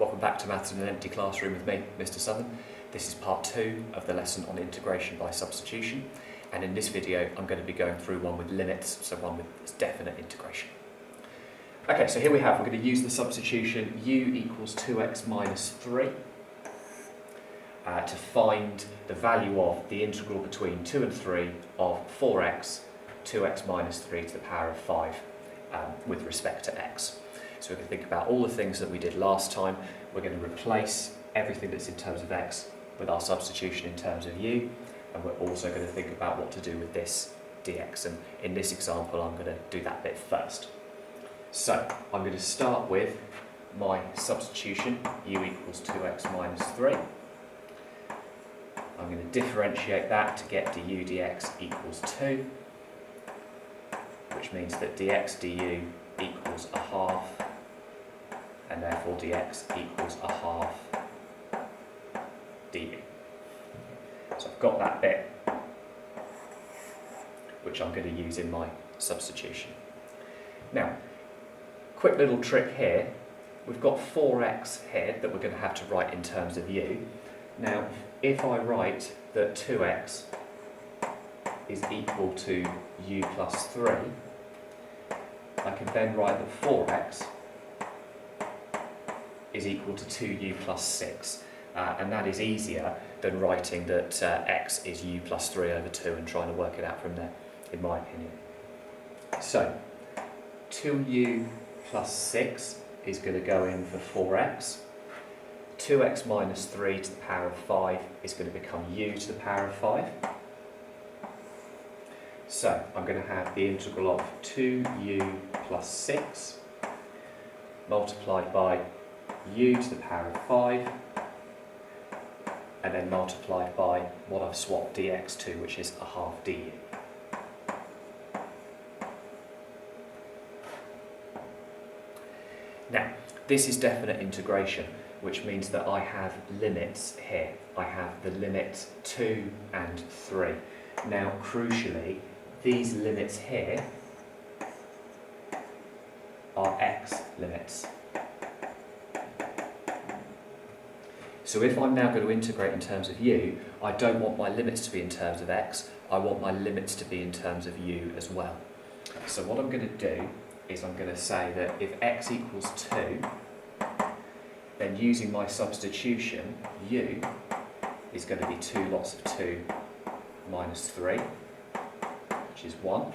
Welcome back to Maths in an Empty Classroom with me, Mr. Southern. This is part 2 of the lesson on integration by substitution, and in this video I'm going to be going through one with limits, so one with definite integration. Okay, so here we're going to use the substitution u equals 2x minus 3 to find the value of the integral between 2 and 3 of 4x, 2x minus 3 to the power of 5 with respect to x. So we're going to think about all the things that we did last time. We're going to replace everything that's in terms of x with our substitution in terms of u, and we're also going to think about what to do with this dx, and in this example I'm going to do that bit first. So I'm going to start with my substitution, u equals 2x minus 3. I'm going to differentiate that to get du dx equals 2, which means that dx du equals a half, and therefore dx equals a half du. So I've got that bit, which I'm going to use in my substitution. Now, quick little trick here. We've got 4x here that we're going to have to write in terms of u. Now, if I write that 2x is equal to u plus 3, I can then write that 4x is equal to 2u plus 6. And that is easier than writing that x is u plus 3 over 2 and trying to work it out from there, in my opinion. So, 2u plus 6 is going to go in for 4x. 2x minus 3 to the power of 5 is going to become u to the power of 5. So, I'm going to have the integral of 2u plus 6 multiplied by u to the power of 5, and then multiplied by what I've swapped dx to, which is a half du. Now, this is definite integration, which means that I have limits here. I have the limits 2 and 3. Now, crucially, these limits here are x limits. So if I'm now going to integrate in terms of u, I don't want my limits to be in terms of x, I want my limits to be in terms of u as well. So what I'm going to do is I'm going to say that if x equals 2, then using my substitution, u is going to be 2 lots of 2 minus 3, which is 1.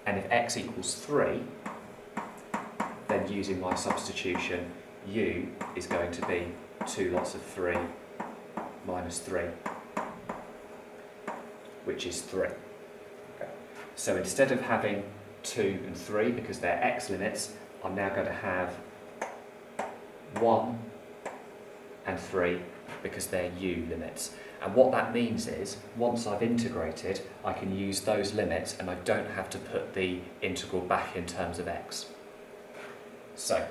And if x equals 3, then using my substitution, u is going to be 2 lots of 3 minus 3, which is 3. Okay. So instead of having 2 and 3, because they're x limits, I'm now going to have 1 and 3 because they're u limits. And what that means is, once I've integrated, I can use those limits and I don't have to put the integral back in terms of x. So,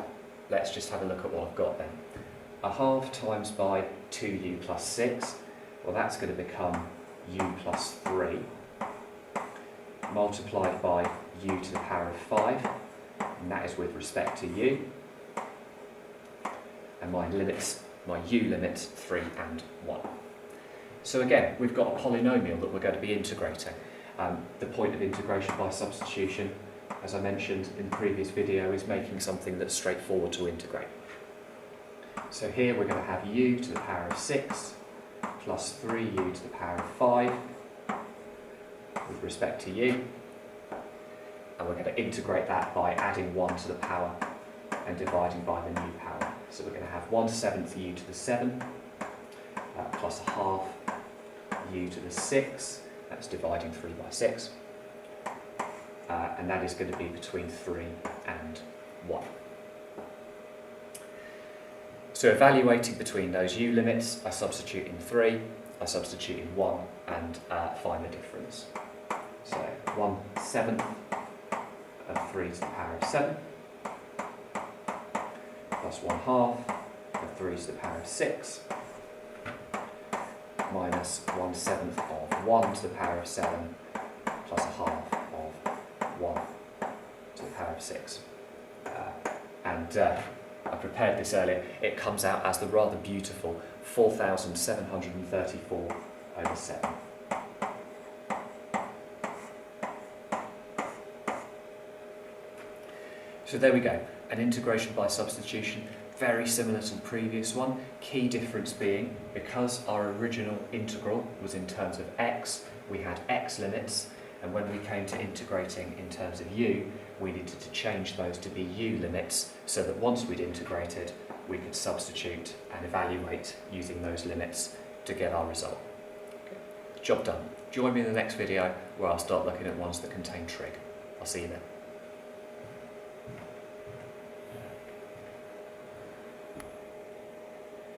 let's just have a look at what I've got then. A half times by 2u plus 6, well that's going to become u plus 3, multiplied by u to the power of 5, and that is with respect to u, and my limits, my u limits, 3 and 1. So again, we've got a polynomial that we're going to be integrating. The point of integration by substitution, as I mentioned in the previous video, is making something that's straightforward to integrate. So here we're going to have u to the power of 6 plus 3u to the power of 5 with respect to u, and we're going to integrate that by adding 1 to the power and dividing by the new power. So we're going to have 1/7 u to the 7 plus a half u to the 6, that's dividing 3 by 6, and that is going to be between 3 and 1. So evaluating between those u limits, I substitute in 3, I substitute in 1, and find the difference. So 1/7 of 3 to the power of 7 plus 1/2 of 3 to the power of 6 minus 1/7 of 1 to the power of 7 plus a half of 1 to the power of 6. And I prepared this earlier, it comes out as the rather beautiful 4,734 over 7. So there we go, an integration by substitution, very similar to the previous one. Key difference being, because our original integral was in terms of x, we had x limits, and when we came to integrating in terms of u, we needed to change those to be u limits, so that once we'd integrated, we could substitute and evaluate using those limits to get our result. Job done. Join me in the next video where I'll start looking at ones that contain trig. I'll see you then.